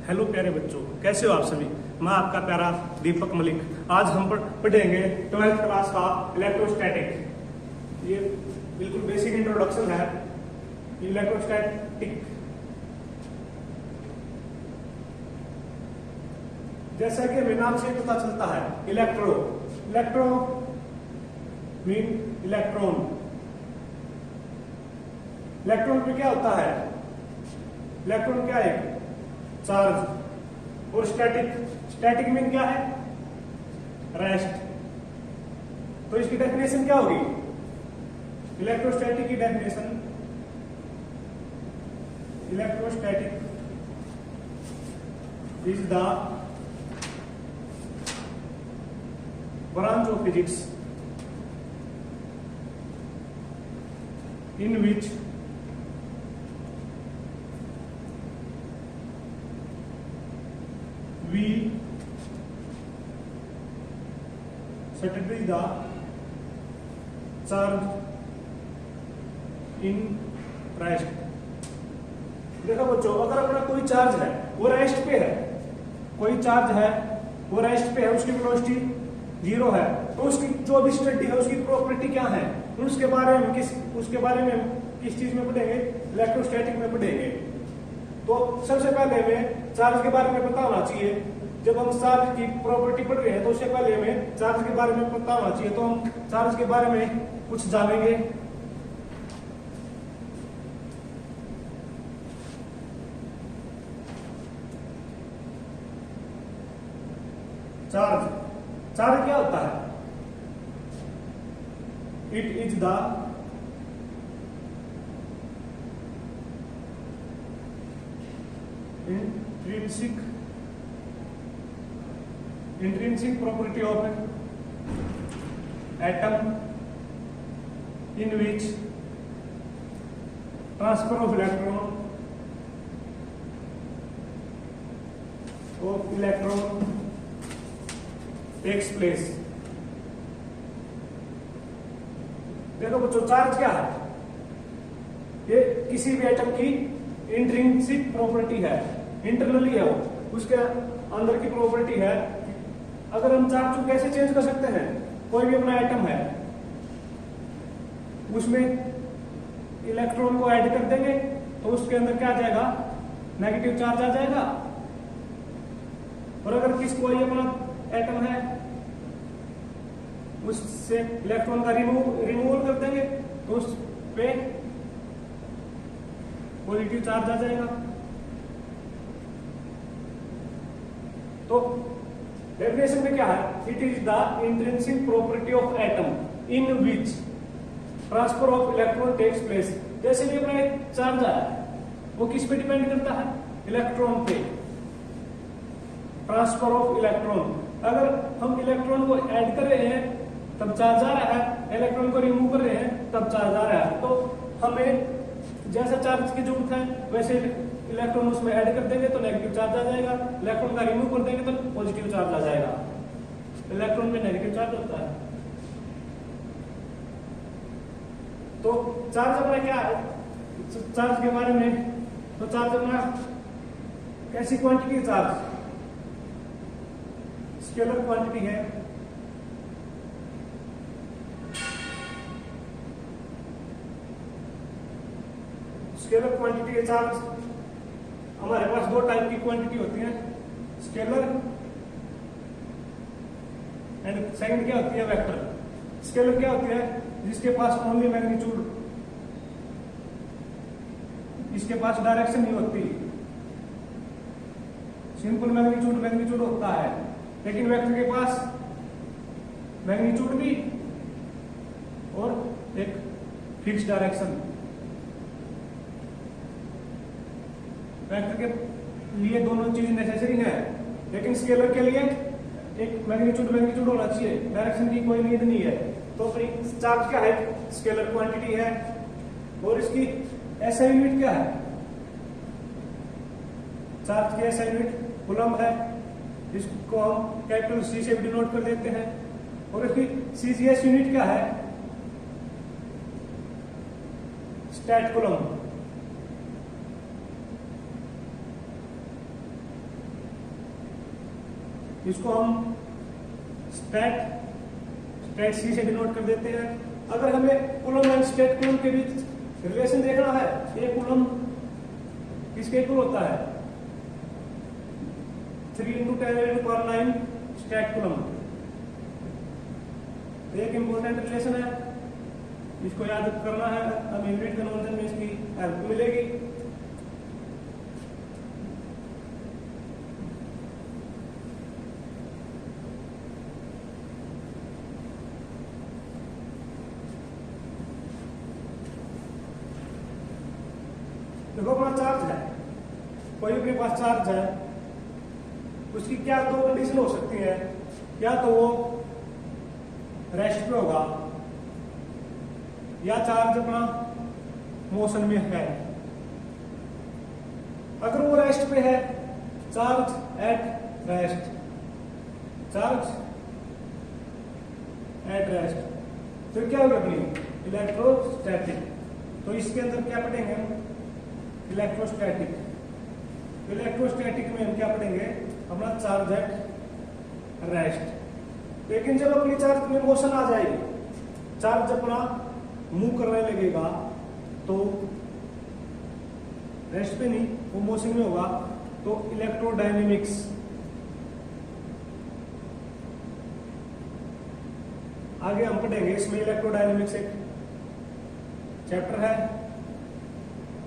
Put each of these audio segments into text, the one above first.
Hello प्यारे बच्चों, कैसे हो आप सभी। मैं आपका प्यारा दीपक मलिक। आज हम पढ़ेंगे 12th क्लास का इलेक्ट्रोस्टैटिक। ये बिल्कुल बेसिक इंट्रोडक्शन है इलेक्ट्रोस्टैटिक। जैसा कि हमें नाम से पता चलता है, इलेक्ट्रो मीन इलेक्ट्रॉन। इलेक्ट्रॉन में क्या होता है? इलेक्ट्रॉन क्या है? चार्ज। और स्टैटिक मीन क्या है? रेस्ट। तो इसकी डेफिनेशन क्या होगी? इलेक्ट्रोस्टैटिक की definition, electrostatic is the branch of physics in which we study the charge in rest। देखो बच्चों, अगर अपना कोई चार्ज है वो रेस्ट पे है, कोई चार्ज है वो रेस्ट पे है, उसकी वेलोसिटी 0 है, तो उसकी जो भी स्टडी है उसकी प्रॉपर्टी क्या है, उसके बारे में किस चीज में पढ़ेंगे? इलेक्ट्रोस्टैटिक में पढ़ेंगे। तो सबसे पहले हमें चार्ज के बारे में पता होना चाहिए। जब हम चार्ज की प्रॉपर्टी पढ़ रहे हैं तो उससे पहले हमें चार्ज के बारे में पता होना चाहिए। तो हम चार्ज के बारे में कुछ जानेंगे। चार्ज क्या होता है? It is the intrinsic property of atom in which transfer of electron takes place। देखो बच्चों, चार्ज क्या है? ये किसी भी एटम की इंट्रिंसिक प्रॉपर्टी है, इंटरनली है, वो उसके अंदर की प्रॉपर्टी है। अगर हम चार्ज को कैसे चेंज कर सकते हैं? कोई भी अपना एटम है, उसमें इलेक्ट्रॉन को ऐड कर देंगे तो उसके अंदर क्या आ जाएगा? नेगेटिव चार्ज आ जाएगा। और अगर कोई अपना एटम है, उससे इलेक्ट्रॉन का रिमूवल कर देंगे तो उस पे पॉजिटिव चार्ज आ जाएगा। तो डेफिनेशन में क्या है? It is the intrinsic property of atom in which transfer of electron takes place. जैसे भी अपना एक चार्ज आया, वो किस पे डिपेंड करता है? इलेक्ट्रॉन पे। ट्रांसफर ऑफ इलेक्ट्रॉन, अगर हम इलेक्ट्रॉन को ऐड कर रहे हैं तब चार्ज आ रहा है, इलेक्ट्रॉन को रिमूव कर रहे हैं तब चार्ज आ रहा है। तो हमें जैसा चार्ज की जरूरत है वैसे इलेक्ट्रॉन उसमें ऐड कर देंगे तो नेगेटिव चार्ज आ जाएगा, इलेक्ट्रॉन का रिमूव कर देंगे तो पॉजिटिव चार्ज आ जाएगा। इलेक्ट्रॉन में नेगेटिव चार्ज होता है। तो चार्ज अपना क्या है? चार्ज के बारे में, तो चार्ज अपना कैसी क्वांटिटी है? चार्ज स्केलर क्वांटिटी है। स्केलर क्वांटिटी के चार्ज हमारे पास दो टाइप की क्वांटिटी होती है, स्केलर एंड सेकंड क्या होती है? वेक्टर। स्केलर क्या होती है? जिसके पास ओनली मैग्नीट्यूड, इसके पास डायरेक्शन नहीं होती, सिंपल मैग्नीट्यूड होता है। लेकिन वेक्टर के पास मैग्नीट्यूड भी और एक फिक्स डायरेक्शन। वेक्टर के लिए दोनों चीज नेसेसरी है, लेकिन स्केलर के लिए एक मैग्नीट्यूड होना चाहिए, डायरेक्शन की कोई नीड नहीं है। तो चार्ज क्या है? स्केलर क्वांटिटी है। और इसकी एसआई यूनिट क्या है? चार्ज की एसआई यूनिट कूलम्ब है, इसको हम कैपिटल सी से डिनोट कर देते हैं। और इसकी सीजीएस यूनिट क्या है? Stat coulomb. इसको हम स्टैट सी से डिनोट कर देते हैं। अगर हमें कूलम एंड स्टेट कूलम के बीच रिलेशन देखना है, एक कूलम किसके इक्वल होता है 3 × 10⁹ स्टैट कूलम। एक इंपॉर्टेंट रिलेशन है, इसको याद करना है, हमें यूनिट कन्वर्जन में इसकी हेल्प मिलेगी। देखो अपना चार्ज है, कोई अपने पास चार्ज है, उसकी क्या दो कंडीशन हो सकती है, या तो वो रेस्ट पे होगा या चार्ज अपना मोशन में है। अगर वो रेस्ट पे है, charge at rest, charge at rest, तो क्या होगी अपनी इलेक्ट्रोस्टैटिक। तो इसके अंदर क्या पढ़ेंगे हम इलेक्ट्रोस्टैटिक। इलेक्ट्रोस्टैटिक में हम क्या पढ़ेंगे अपना चार्ज एट रेस्ट। लेकिन जब अपनी चार्ज में मोशन आ जाएगी, चार्ज अपना मूव करने लगेगा, तो रेस्ट पे नहीं, वो मोशन में होगा, तो इलेक्ट्रोडायनेमिक्स। आगे हम पढ़ेंगे इसमें इलेक्ट्रोडायनेमिक्स एक चैप्टर है।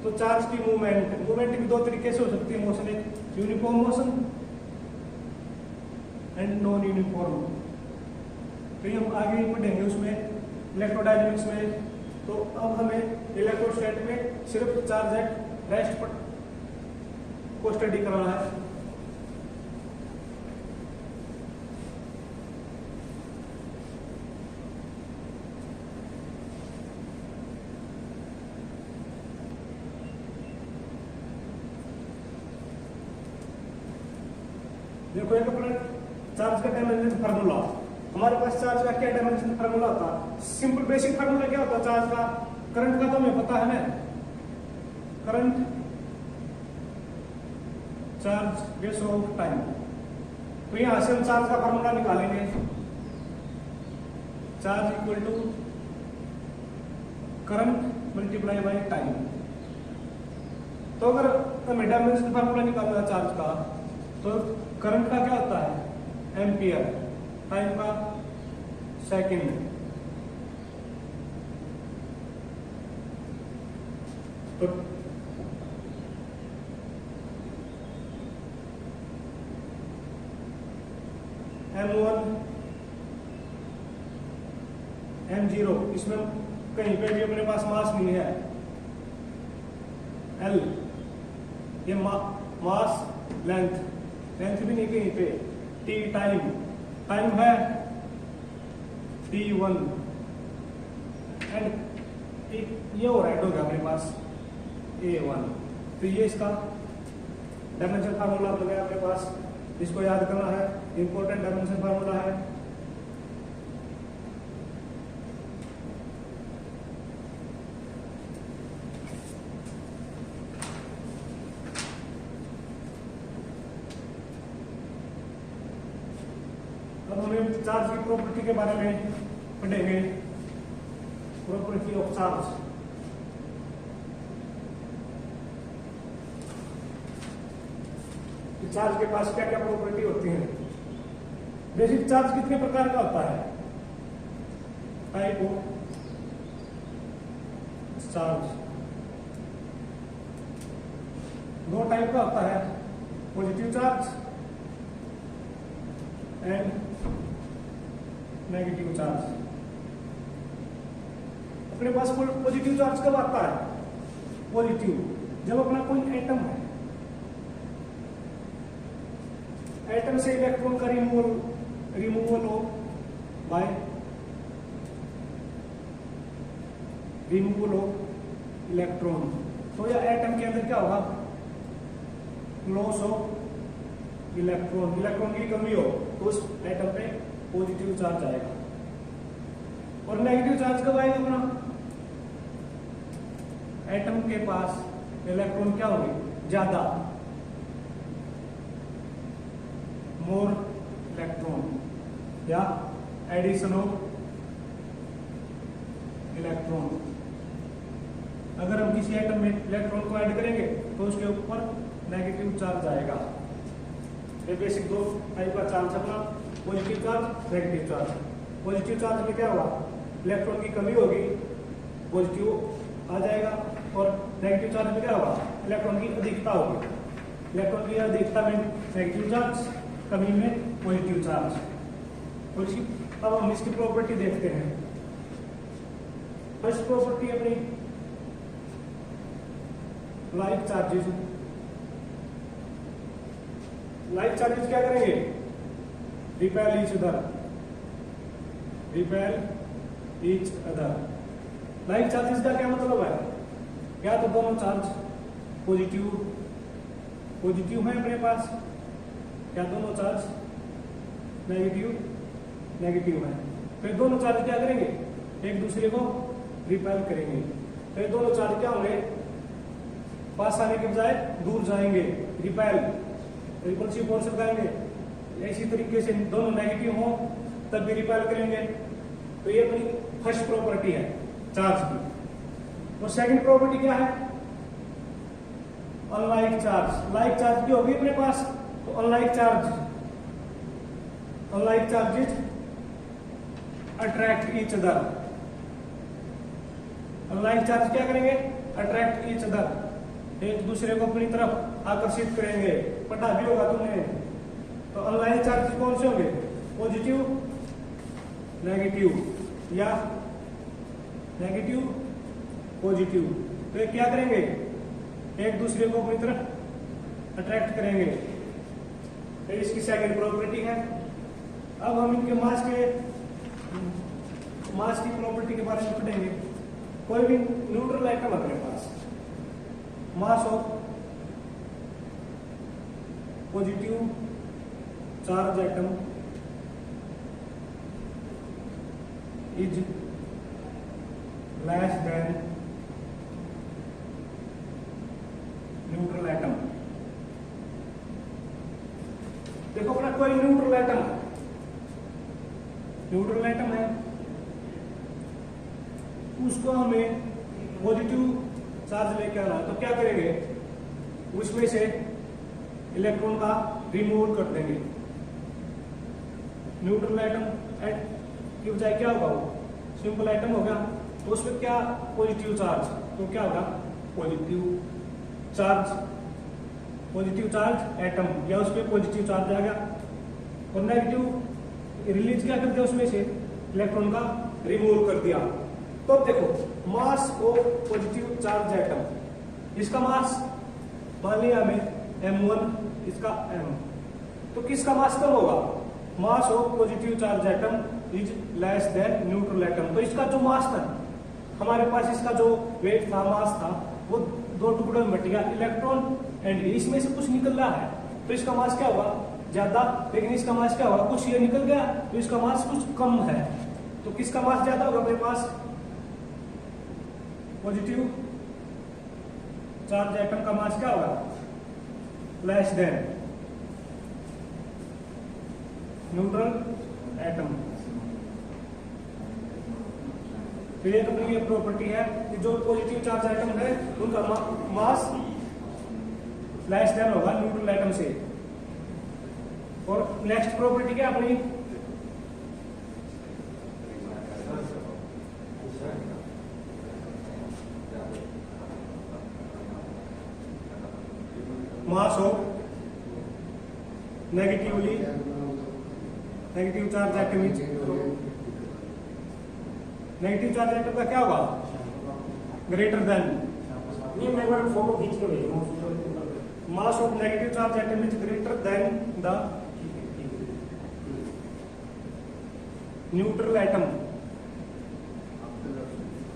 तो चार्ज की मूवमेंट भी दो तरीके से हो सकती है मोशन, एक uniform motion and non uniform. तो ये हम आगे पढ़ेंगे उसमें इलेक्ट्रोडायनेमिक्स में। तो अब हमें इलेक्ट्रोस्टैट में सिर्फ चार्ज एट रेस्ट को स्टडी कराना है। देखो एक अपना चार्ज का डायमेंशन फार्मूला, हमारे पास चार्ज का क्या डायमेंशन फार्मूला होता है, सिंपल बेसिक फार्मूला क्या होता है चार्ज का, करंट का तो हमें पता है ना, current charge base of time. तो यहां से हम चार्ज का फार्मूला निकालेंगे, charge equal to current multiply by time. तो अगर हमें डायमेंशन फार्मूला निकालना है चार्ज का, तो करंट का क्या होता है एम्पियर, टाइम का सेकंड। तो M1 M0, इसमें कहीं पे भी अपने पास मास नहीं है। L ये मास, लेंथ भी नहीं कहीं पे। T टाइम है T1 एंड ये हो राइट हो गया अपने पास A1। तो ये इसका डायमेंशन फार्मूला हो गया अपने पास, इसको याद करना है, इंपॉर्टेंट डायमेंशन फार्मूला है। अब हमें चार्ज की प्रॉपर्टी के बारे में पढ़ेंगे, प्रॉपर्टी ऑफ चार्ज। चार्ज के पास क्या क्या प्रॉपर्टी होती है। बेसिक चार्ज कितने प्रकार का होता है, टाइप ऑफ चार्ज दो टाइप का होता है, positive charge and negative charge. अपने पास पॉजिटिव चार्ज कब आता है, पॉजिटिव जब अपना कोई एटम है, एटम से इलेक्ट्रॉन का रिमूवल हो बाय रिमूवल ऑफ इलेक्ट्रॉन। तो यह एटम के अंदर क्या होगा, लॉस ऑफ इलेक्ट्रॉन की कमी हो, तो उस एटम पे पॉजिटिव चार्ज आएगा। और नेगेटिव चार्ज कब आएगा अपना, एटम के पास इलेक्ट्रॉन क्या होंगे ज्यादा, मोर या एडिशन ऑफ इलेक्ट्रॉन। अगर हम किसी एटम में इलेक्ट्रॉन को ऐड करेंगे तो उसके ऊपर नेगेटिव चार्ज आएगा। ये बेसिक दो टाइप का चार्ज अपना, positive charge, negative charge. Positive charge में क्या होगा, इलेक्ट्रॉन की कमी होगी, पॉजिटिव आ जाएगा, और नेगेटिव चार्ज में क्या होगा, इलेक्ट्रॉन की अधिकता होगी। इलेक्ट्रॉन की अधिकता में नेगेटिव चार्ज, कमी में पॉजिटिव चार्ज। और अब हम इसकी प्रॉपर्टी देखते हैं। फर्स्ट प्रॉपर्टी अपनी लाइक चार्जेस। लाइक चार्जेस क्या करेंगे, repel each other, repel each other. Like charges का क्या मतलब है, या तो दोनों चार्ज पॉजिटिव पॉजिटिव है अपने पास, या दोनों चार्ज नेगेटिव नेगेटिव है। फिर दोनों चार्ज क्या करेंगे, एक दूसरे को रिपेल करेंगे। फिर दोनों चार्ज क्या होंगे, पास आने के बजाय दूर जाएंगे, रिपेल, रिपल्सिव फोर्स लगाएंगे। इसी तरीके से दोनों नेगेटिव हो तब भी रिपेल करेंगे। तो ये अपनी फर्स्ट प्रॉपर्टी है चार्ज की। और सेकंड प्रॉपर्टी क्या है, अनलाइक चार्ज। लाइक चार्ज की होगी अपने पास, तो unlike charges attract each other. Unlike charge क्या करेंगे, अट्रैक्ट ईच अदर, एक दूसरे को अपनी तरफ आकर्षित करेंगे। पढ़ा भी होगा तुमने। तो अनलाइक चार्ज कौन से होंगे, पॉजिटिव नेगेटिव या नेगेटिव पॉजिटिव। तो ये क्या करेंगे, एक दूसरे को अपनी तरफ अट्रैक्ट करेंगे। तो इसकी सेकंड प्रॉपर्टी है। अब हम इनके मास की प्रॉपर्टी के बारे में पढ़ेंगे। कोई भी न्यूट्रल आइटम अपने पास, mass of positive charge atom is less than neutral atom. देखो अपना कोई न्यूट्रल एटम है, उसको हमें पॉजिटिव चार्ज लेके आना है। तो क्या करेंगे, उसमें से इलेक्ट्रॉन का रिमूवल कर देंगे। न्यूट्रल एटम की बजाय क्या होगा, वो सिंपल एटम होगा, तो उसमें क्या पॉजिटिव चार्ज, तो क्या होगा पॉजिटिव चार्ज एटम, या उसमें पॉजिटिव चार्ज आ गया। और नेगेटिव रिलीज क्या कर दिया, उसमें से इलेक्ट्रॉन का रिमूवल कर दिया। तो देखो मास ऑफ पॉजिटिव चार्ज एटम, इसका मास मान लिया हमें m1, इसका m, तो किसका मास कम होगा, मास of positive charge atom is less than neutral atom. तो इसका जो मास था हमारे पास, इसका जो वेट था, मास था, वो दो टुकड़ों में बट गया, इलेक्ट्रॉन एंड इसमें से कुछ निकल रहा है, तो इसका मास क्या होगा, ज्यादा। लेकिन इसका मास क्या होगा, कुछ ये निकल गया, तो इसका मास कुछ कम है। तो किसका मास ज्यादा होगा अपने पास, पॉजिटिव चार्ज एटम का मास क्या होगा, लेस देन न्यूट्रल एटम। तो ये अपनी ये प्रॉपर्टी है कि जो पॉजिटिव चार्ज एटम है उनका मास लेस देन होगा न्यूट्रल एटम से। और नेक्स्ट प्रॉपर्टी क्या अपनी, mass of negative charge atom is, negative charge atom का क्या होगा, ग्रेटर देन, नहीं मैं एक फोटो खींच के भेजूंगा। Mass of negative charge atom is greater than the neutral atom.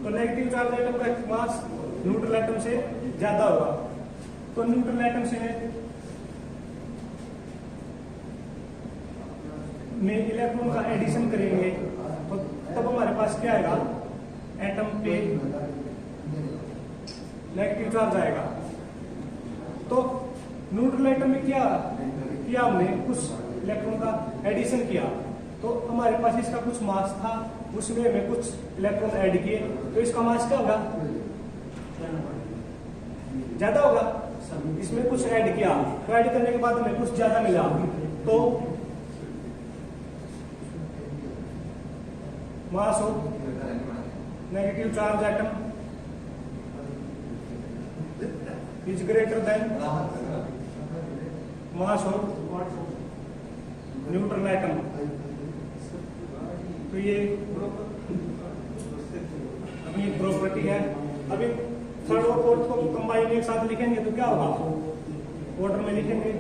तो नेगेटिव चार्ज एटम का मास न्यूट्रल एटम से ज्यादा होगा। तो न्यूट्रल एटम से में इलेक्ट्रॉन का एडिशन करेंगे तो तब हमारे पास क्या आएगा, एटम पे नेगेटिव चार्ज आएगा। तो न्यूट्रल एटम में क्या किया हमने, कुछ इलेक्ट्रॉन का एडिशन किया, तो तो हमारे पास इसका कुछ मास था, उसमें हमें कुछ इलेक्ट्रॉन ऐड किए, तो इसका मास क्या होगा, ज्यादा होगा। इसमें कुछ ऐड किया, तो ऐड करने के बाद हमें कुछ ज्यादा मिला, तो mass of negative charge atom is greater then mass of neutral atom. तो ये अपनी प्रॉपर्टी है। अभी थर्ड और फोर्थ को कंबाइन एक साथ लिखेंगे तो क्या होगा, ऑर्डर में लिखेंगे।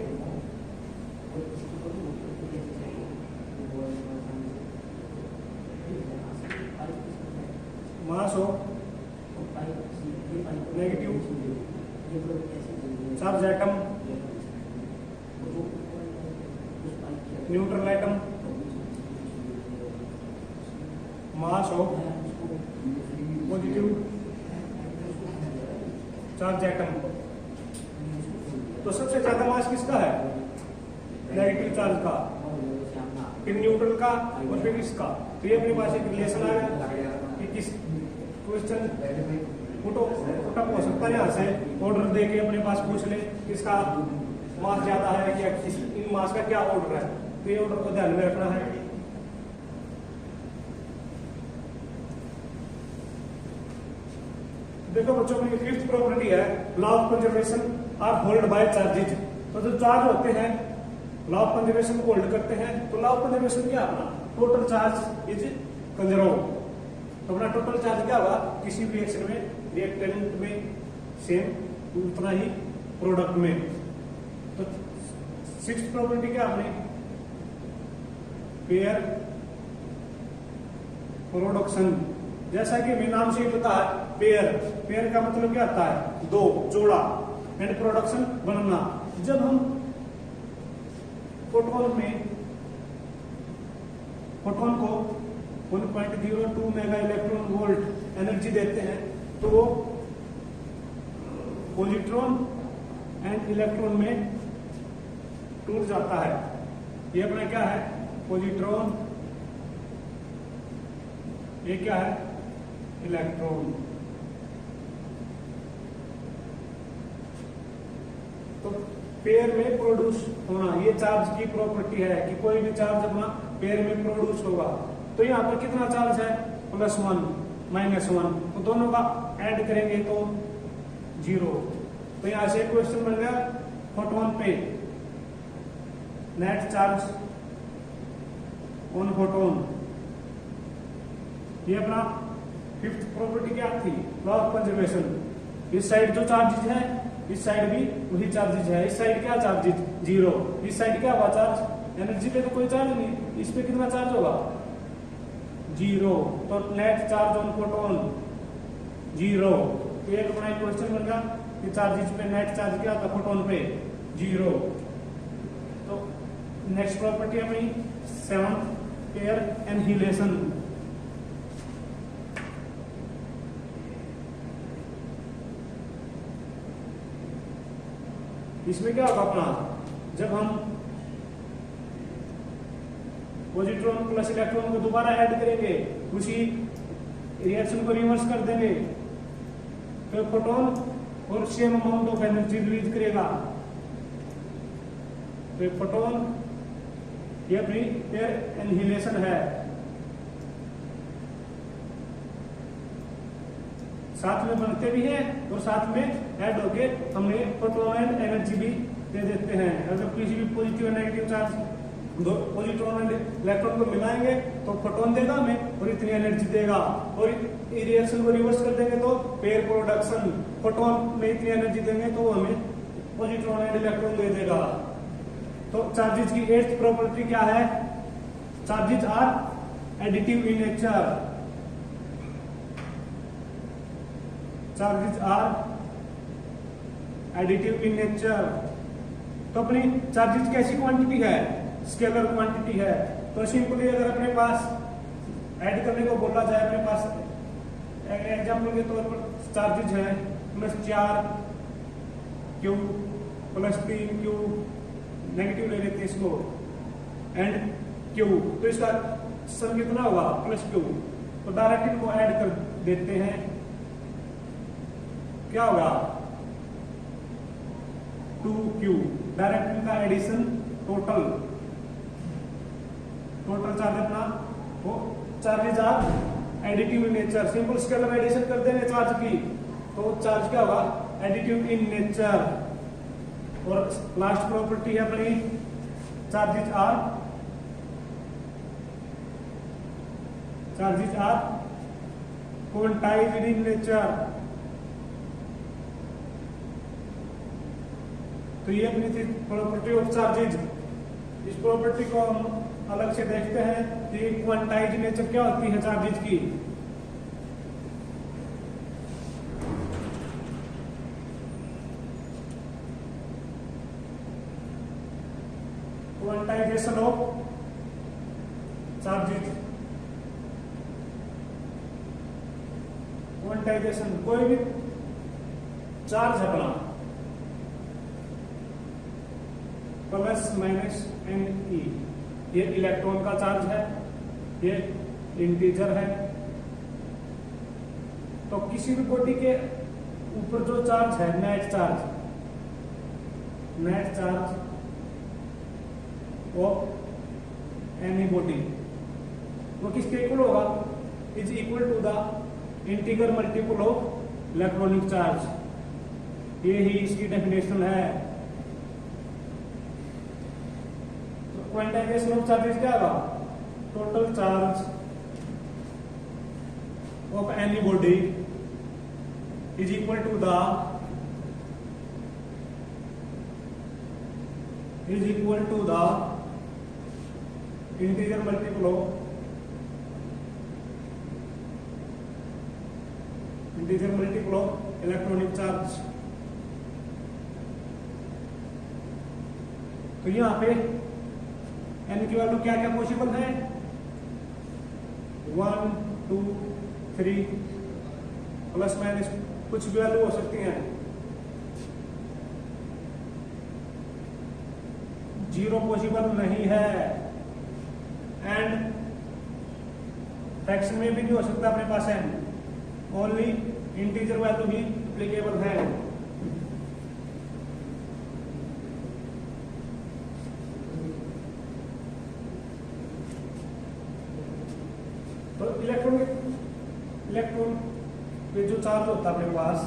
Mass of negative charge atom neutral atom mass of positive charge atom. तो सबसे ज्यादा मास किसका है, नेगेटिव चार्ज का, फिर न्यूट्रल का और फिर इसका। तो ये अपने पास एक रिलेशन आ गया कि किस क्वेश्चन पुटअप हो सकता है, यहाँ से ऑर्डर दे के अपने पास पूछ ले किसका मास ज्यादा है या किस इन मास का क्या ऑर्डर है। तो ये ऑर्डर को ध्यान में रखना है। देखो बच्चों की फिफ्थ प्रॉपर्टी है law of conservation are hold by charges. तो जो चार्ज होते हैं लॉ ऑफ कंजर्वेशन को होल्ड करते हैं। तो लॉ ऑफ कंजर्वेशन क्या अपना टोटल चार्ज इज कंजर्व। तो अपना टोटल चार्ज क्या होगा, किसी भी रिएक्शन में रिएक्टेंट में सेम उतना ही प्रोडक्ट में। तो सिक्स्थ प्रॉपर्टी क्या अपनी पेयर प्रोडक्शन। जैसा कि मेरे नाम से ही पता है पेयर, पेयर का मतलब क्या आता है, दो, जोड़ा, एंड प्रोडक्शन बनना। जब हम फोटोन को 1.02 मेगा इलेक्ट्रॉन वोल्ट एनर्जी देते हैं तो वो पॉजिट्रॉन एंड इलेक्ट्रॉन में टूट जाता है। ये अपना क्या है, पॉजिट्रॉन, ये क्या है, इलेक्ट्रॉन। तो पेयर में प्रोड्यूस होना ये चार्ज की प्रॉपर्टी है कि कोई भी चार्ज अपना पेयर में प्रोड्यूस होगा। तो यहाँ पर कितना चार्ज है, +1 -1, तो दोनों का ऐड करेंगे तो 0। तो यहाँ से क्वेश्चन बन गया फोटोन पे नेट चार्ज ऑन फोटोन। ये अपना फिफ्थ प्रॉपर्टी क्या थी, लॉ ऑफ कंजर्वेशन। इस साइड जो चार्जेज है इस साइड भी वही चार्जेज है। इस साइड क्या चार्जेज, 0। इस साइड क्या हुआ चार्ज, एनर्जी पे तो कोई चार्ज नहीं, इस पे कितना चार्ज होगा, 0। तो नेट चार्ज ऑन फोटोन 0। तो एक अपना क्वेश्चन बन गया कि चार्जेज पे नेट चार्ज क्या था फोटोन पे, 0। तो नेक्स्ट प्रॉपर्टी अपनी 7 पेयर एनहिलेशन। इसमें क्या होगा अपना, जब हम पॉजिट्रॉन प्लस इलेक्ट्रॉन को दोबारा ऐड करेंगे उसी रिएक्शन को रिवर्स कर देंगे तो फोटोन और same amount of energy release करेगा। तो फोटोन ये अपनी एनहिलेशन है। साथ में बनते भी हैं और साथ में ऐड होके हमने फोटोन एंड एनर्जी भी दे देते हैं। अगर किसी भी पॉजिटिव और negative charge positron and electron को मिलाएंगे तो फोटोन देगा हमें और इतनी एनर्जी देगा, और रिएक्शन को रिवर्स कर देंगे तो पेयर प्रोडक्शन, फोटोन में इतनी एनर्जी देंगे तो हमें पॉजिट्रॉन एंड इलेक्ट्रॉन दे देगा। तो चार्जेज की 8th प्रॉपर्टी क्या है, charges are additive in nature. Charges are additive in nature. तो अपनी चार्जेज कैसी क्वांटिटी है, स्केलर क्वांटिटी है। तो सिंपली अगर अपने पास ऐड करने को बोला जाए, अपने पास एग्जाम्पल के तौर पर चार्जेज है +4 Q +3 Q, नेगेटिव ले लेते हैं इसको, एंड Q। तो इसका सम कितना होगा +2, तो डायरेक्ट इनको ऐड कर देते हैं, क्या होगा 2q, डायरेक्ट इनका एडिशन टोटल चार्ज अपना वो charges are additive in nature, simple scalar addition कर देंगे चार्ज की, तो चार्ज क्या होगा एडिटिव इन नेचर। और लास्ट प्रॉपर्टी है अपनी charges are quantised in nature. तो ये अपनी थी प्रॉपर्टी ऑफ चार्जेज। इस प्रॉपर्टी को हम अलग से देखते हैं कि क्वांटाइज्ड नेचर क्या होती है चार्जेज की। क्वांटाइजेशन ऑफ चार्जेज, क्वांटाइजेशन कोई भी चार्ज है अपना +-NE, ये इलेक्ट्रॉन का चार्ज है, ये इंटीजर है। तो किसी भी बॉडी के ऊपर जो चार्ज है net charge of any body वो किसके इक्वल होगा, is equal to the integral multiple of electronic charge. ये ही इसकी डेफिनेशन है। क्वांटाइजेशन ऑफ चार्जेस क्या होगा, total charge of any body is equal to the integer multiple of electronic charge. तो यहां पे एन की वैल्यू क्या क्या पॉसिबल है, 1 2 3 ± कुछ भी वैल्यू हो सकती है, 0 पॉसिबल नहीं है, एंड फ्रैक्शन में भी नहीं हो सकता अपने पास एन, ओनली इंटीजर वैल्यू ही एप्लीकेबल है। तो इलेक्ट्रॉन पे जो चार्ज होता है अपने पास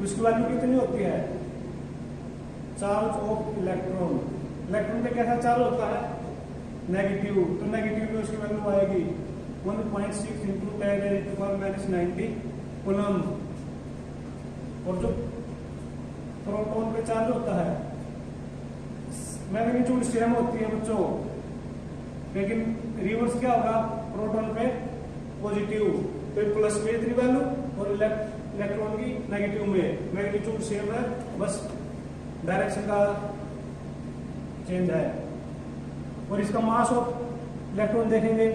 उसकी वैल्यू कितनी होती है, चार्ज ऑफ इलेक्ट्रॉन पे कैसा चार्ज होता है नेगेटिव, तो नेगेटिव में उसकी वैल्यू आएगी 1.6 × 10⁻⁻90 कूलम। और जो प्रोटॉन पे चार्ज होता है मैग्नीट्यूड सेम होती है बच्चों, लेकिन रिवर्स क्या होगा, प्रोटॉन पे पॉजिटिव, तो प्लस में इतनी वैल्यू और इलेक्ट्रॉन की नेगेटिव में, मैग्नीट्यूड सेम है, बस डायरेक्शन का चेंज है। और इसका मास ऑफ इलेक्ट्रॉन देखेंगे,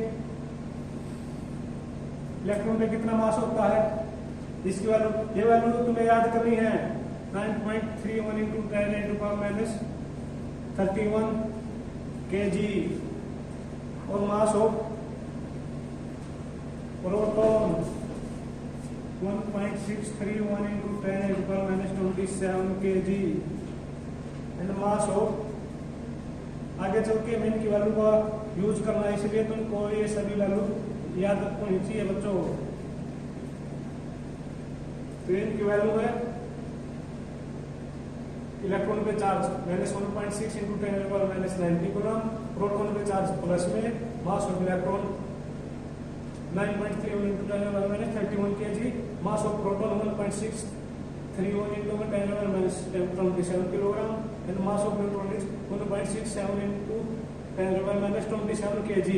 इलेक्ट्रॉन पे कितना मास होता है, इसकी वैल्यू, ये वैल्यू तुम्हें याद करनी है 9.31 × 10⁻31 kg। और mass of proton 1.631 × 10⁻27 kg and mass of, आगे चल के मैं इनकी वैल्यू का यूज करना है, इसलिए तुमको ये सभी वैल्यू याद होनी चाहिए बच्चों। तो इनकी वैल्यू है इलेक्ट्रॉन पे चार्ज -1.6 × 10⁻90 कूलम, प्रोटॉन पे चार्ज प्लस में, mass of electron 9.31 × 10⁻31 kg, mass of proton 1.631 × 10⁻27 kg and mass of neutron is 1.67 × 10⁻27 kg।